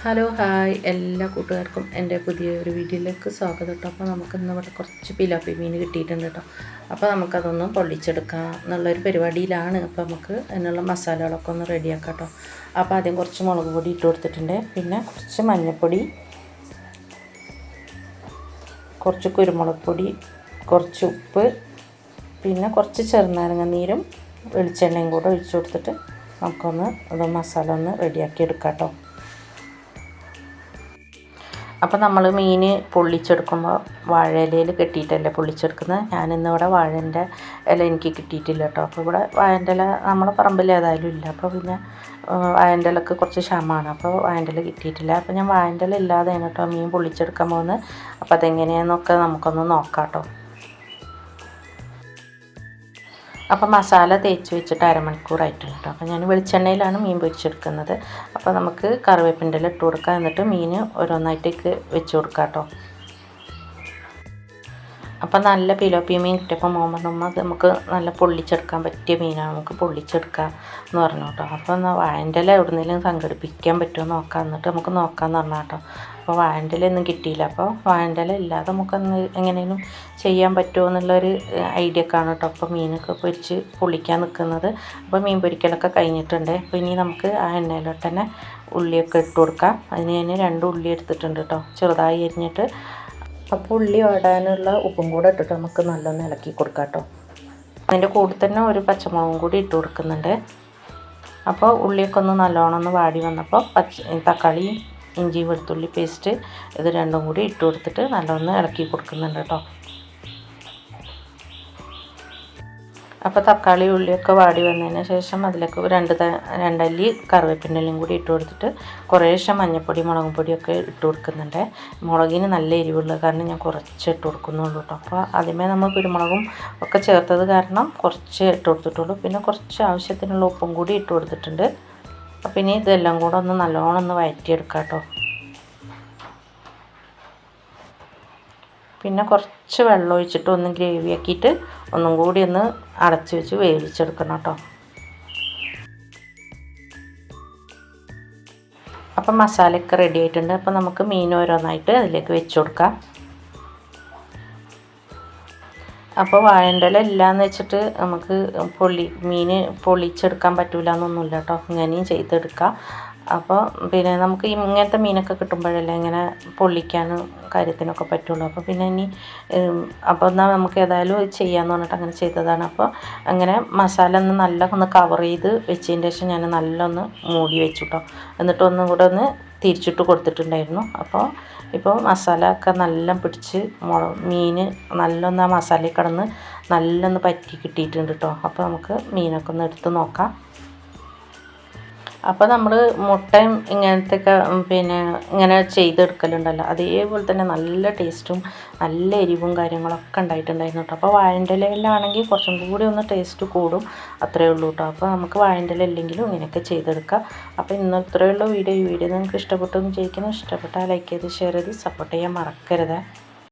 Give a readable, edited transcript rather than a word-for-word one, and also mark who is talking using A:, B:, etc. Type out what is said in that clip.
A: Hello hi എല്ലാ കൂട്ടുകാർക്കും എൻ്റെ പുതിയൊരു വീഡിയോയിലേക്ക് സ്വാഗതം കേട്ടോ. അപ്പോൾ നമുക്കിന്ന് ഇവിടെ കുറച്ച് പിലോപ്പി മീൻ കിട്ടിയിട്ടുണ്ട് കേട്ടോ. അപ്പോൾ നമുക്കതൊന്ന് പൊള്ളിച്ചെടുക്കാം എന്നുള്ളൊരു പരിപാടിയിലാണ്. അപ്പോൾ നമുക്ക് അതിനുള്ള മസാലകളൊക്കെ ഒന്ന് റെഡിയാക്കാം കേട്ടോ. അപ്പോൾ ആദ്യം കുറച്ച് മുളക് പൊടി ഇട്ട് കൊടുത്തിട്ടുണ്ട്, പിന്നെ കുറച്ച് മഞ്ഞൾപ്പൊടി, കുറച്ച് കുരുമുളക് പൊടി, കുറച്ച് ഉപ്പ്, പിന്നെ കുറച്ച് ചെറുനാരങ്ങ നീരും വെളിച്ചെണ്ണയും കൂടെ ഒഴിച്ച് കൊടുത്തിട്ട് നമുക്കൊന്ന് അത് മസാല ഒന്ന് റെഡിയാക്കി എടുക്കാം കേട്ടോ. അപ്പോൾ നമ്മൾ മീൻ പൊള്ളിച്ചെടുക്കുമ്പോൾ വാഴയിലയിൽ കെട്ടിയിട്ടല്ലേ പൊള്ളിച്ചെടുക്കുന്നത്. ഞാനിന്നിവിടെ വാഴൻ്റെ ഇല എനിക്ക് കിട്ടിയിട്ടില്ല കേട്ടോ. അപ്പോൾ ഇവിടെ വാഴൻ്റെ ഇല നമ്മളെ പറമ്പിൽ ഏതായാലും ഇല്ല. അപ്പോൾ പിന്നെ വാഴൻ്റെ ഇലക്ക് കുറച്ച് ക്ഷാമമാണ്, അപ്പോൾ വാഴൻ്റെ ഇല കിട്ടിയിട്ടില്ല. അപ്പോൾ ഞാൻ വാഴൻ്റെ ഇല ഇല്ലാതെയാണ് കേട്ടോ മീൻ പൊള്ളിച്ചെടുക്കാൻ പോകുന്നത്. അപ്പോൾ അതെങ്ങനെയാണെന്നൊക്കെ നമുക്കൊന്ന് നോക്കാം കേട്ടോ. അപ്പോൾ മസാല തേച്ച് വെച്ചിട്ട് അരമണിക്കൂറായിട്ടുണ്ട് കേട്ടോ. അപ്പോൾ ഞാൻ വെളിച്ചെണ്ണയിലാണ് മീൻ പൊരിച്ചെടുക്കുന്നത്. അപ്പോൾ നമുക്ക് കറിവേപ്പിൻ്റെ ഇല ഇട്ട് കൊടുക്കാം, എന്നിട്ട് മീൻ ഓരോന്നായിട്ടേക്ക് വെച്ച് കൊടുക്കാം കേട്ടോ. അപ്പോൾ നല്ല പിലോപ്പി മീൻ കിട്ടിയപ്പോൾ മോമ്മ നമുക്ക് നല്ല പൊള്ളിച്ചെടുക്കാൻ പറ്റിയ മീനാണ്, നമുക്ക് പൊള്ളിച്ചെടുക്കാം എന്ന് പറഞ്ഞു കേട്ടോ. അപ്പോൾ എന്നാൽ വാഴൻ്റെ ഇല എവിടുന്നേലും സംഘടിപ്പിക്കാൻ പറ്റുമോ നോക്കാം, എന്നിട്ട് നമുക്ക് നോക്കാമെന്ന് പറഞ്ഞാൽ കേട്ടോ. അപ്പോൾ വാഴൻ്റെ ഇല ഒന്നും കിട്ടിയില്ല. അപ്പോൾ വാഴൻ്റെ ഇല ഇല്ലാതെ നമുക്കൊന്ന് എങ്ങനെയും ചെയ്യാൻ പറ്റുമോ എന്നുള്ളൊരു ഐഡിയക്കാണ് കേട്ടോ അപ്പോൾ മീനൊക്കെ പൊരിച്ച് പൊള്ളിക്കാൻ നിൽക്കുന്നത്. അപ്പോൾ മീൻ പൊരിക്കലൊക്കെ കഴിഞ്ഞിട്ടുണ്ട്. അപ്പോൾ ഇനി നമുക്ക് ആ എണ്ണയിലോട്ട് തന്നെ ഉള്ളിയൊക്കെ ഇട്ട് കൊടുക്കാം. അതിന് ഞാൻ 2 ഉള്ളി എടുത്തിട്ടുണ്ട് കേട്ടോ, ചെറുതായി അരിഞ്ഞിട്ട്. അപ്പോൾ ഉള്ളി വാടാനുള്ള ഉപ്പും കൂടെ ഇട്ടിട്ട് നമുക്ക് നല്ലൊന്ന് ഇളക്കി കൊടുക്കാം കേട്ടോ. അതിൻ്റെ കൂടെ തന്നെ ഒരു പച്ചമുളകും കൂടി ഇട്ട് കൊടുക്കുന്നുണ്ട്. അപ്പോൾ ഉള്ളിയൊക്കെ ഒന്ന് നല്ലോണം ഒന്ന് വാടി വന്നപ്പോൾ തക്കാളി, ഇഞ്ചി, വെളുത്തുള്ളി പേസ്റ്റ് ഇത് രണ്ടും കൂടി ഇട്ട് കൊടുത്തിട്ട് നല്ലൊന്ന് ഇളക്കി കൊടുക്കുന്നുണ്ട് കേട്ടോ. അപ്പോൾ തക്കാളി ഉള്ളിയൊക്കെ വാടി വന്നതിന് ശേഷം അതിലേക്ക് 2 അല്ലി കറിവേപ്പിൻ്റെ ഇലയും കൂടി ഇട്ട് കൊടുത്തിട്ട് കുറേശ്ശെ മഞ്ഞൾപ്പൊടി, മുളകും പൊടിയൊക്കെ ഇട്ട് കൊടുക്കുന്നുണ്ട്. മുളകിന് നല്ല എരിവുള്ളത് കാരണം ഞാൻ കുറച്ച് ഇട്ട് കൊടുക്കുന്നുള്ളൂ കേട്ടോ. അപ്പോൾ ആദ്യമേ നമ്മൾ കുരുമുളകും ഒക്കെ ചേർത്തത് കാരണം കുറച്ച് ഇട്ട് കൊടുത്തിട്ടുള്ളൂ. പിന്നെ കുറച്ച് ആവശ്യത്തിനുള്ള ഉപ്പും കൂടി ഇട്ട് കൊടുത്തിട്ടുണ്ട്. അപ്പോൾ ഇനി ഇതെല്ലാം കൂടെ ഒന്ന് നല്ലോണം ഒന്ന് വഴറ്റിയെടുക്കാം കേട്ടോ. പിന്നെ കുറച്ച് വെള്ളം ഒഴിച്ചിട്ട് ഒന്ന് ഗ്രേവി ആക്കിയിട്ട് ഒന്നും കൂടി ഒന്ന് അടച്ച് വെച്ച് വേവിച്ചെടുക്കണം കേട്ടോ. അപ്പം മസാലയൊക്കെ റെഡി ആയിട്ടുണ്ട്. അപ്പോൾ നമുക്ക് മീൻ ഓരോന്നായിട്ട് അതിലേക്ക് വെച്ച് കൊടുക്കാം. അപ്പോൾ വാഴൻ്റെ ഇല ഇല്ലയെന്ന് വെച്ചിട്ട് നമുക്ക് മീൻ പൊള്ളിച്ചെടുക്കാൻ പറ്റില്ല എന്നൊന്നുമില്ല കേട്ടോ, ഇങ്ങനെയും ചെയ്തെടുക്കാം. അപ്പോൾ പിന്നെ നമുക്ക് ഇങ്ങനത്തെ മീനൊക്കെ കിട്ടുമ്പോഴല്ലേ ഇങ്ങനെ പൊള്ളിക്കാനും കാര്യത്തിനൊക്കെ പറ്റുള്ളൂ. അപ്പോൾ പിന്നെ അപ്പോൾ എന്നാൽ നമുക്ക് ഏതായാലും ചെയ്യാമെന്ന് പറഞ്ഞിട്ട് അങ്ങനെ ചെയ്തതാണ്. അപ്പോൾ അങ്ങനെ മസാല ഒന്ന് കവർ ചെയ്ത് വെച്ചതിന് ശേഷം ഞാൻ നല്ലൊന്ന് മൂടി വെച്ചു കേട്ടോ. എന്നിട്ട് ഒന്നും കൂടെ ഒന്ന് തിരിച്ചിട്ട് കൊടുത്തിട്ടുണ്ടായിരുന്നു. ഇപ്പോൾ മസാല ഒക്കെ നല്ല പിടിച്ച് മീൻ നല്ലൊന്ന് ആ മസാലയിൽ കിടന്ന് നല്ലൊന്ന് പറ്റി കിട്ടിയിട്ടുണ്ട് കേട്ടോ. അപ്പോൾ നമുക്ക് മീനൊക്കെ ഒന്ന് എടുത്ത് നോക്കാം. അപ്പോൾ നമ്മൾ മുട്ടയും ഇങ്ങനത്തെയൊക്കെ പിന്നെ ഇങ്ങനെ ചെയ്തെടുക്കലുണ്ടല്ലോ, അതേപോലെ തന്നെ നല്ല ടേസ്റ്റും നല്ല എരിവും കാര്യങ്ങളൊക്കെ ഉണ്ടായിട്ടുണ്ടായിരുന്നു കേട്ടോ. അപ്പോൾ വാഴൻ്റെ ഇലയിലാണെങ്കിൽ കുറച്ചും കൂടി ഒന്ന് ടേസ്റ്റ് കൂടും, അത്രയേ ഉള്ളൂ കേട്ടോ. അപ്പോൾ നമുക്ക് വാഴൻ്റെ ഇല ഇല്ലെങ്കിലും ഇങ്ങനെയൊക്കെ ചെയ്തെടുക്കാം. അപ്പോൾ ഇന്ന് ഇത്രയുള്ള വീഡിയോ നിങ്ങൾക്ക് ഇഷ്ടപ്പെട്ടെന്ന് ചോദിക്കുന്നു. ഇഷ്ടപ്പെട്ടാൽ ലൈക്ക് ചെയ്ത് ഷെയർ ചെയ്ത് സപ്പോർട്ട് ചെയ്യാൻ മറക്കരുത്.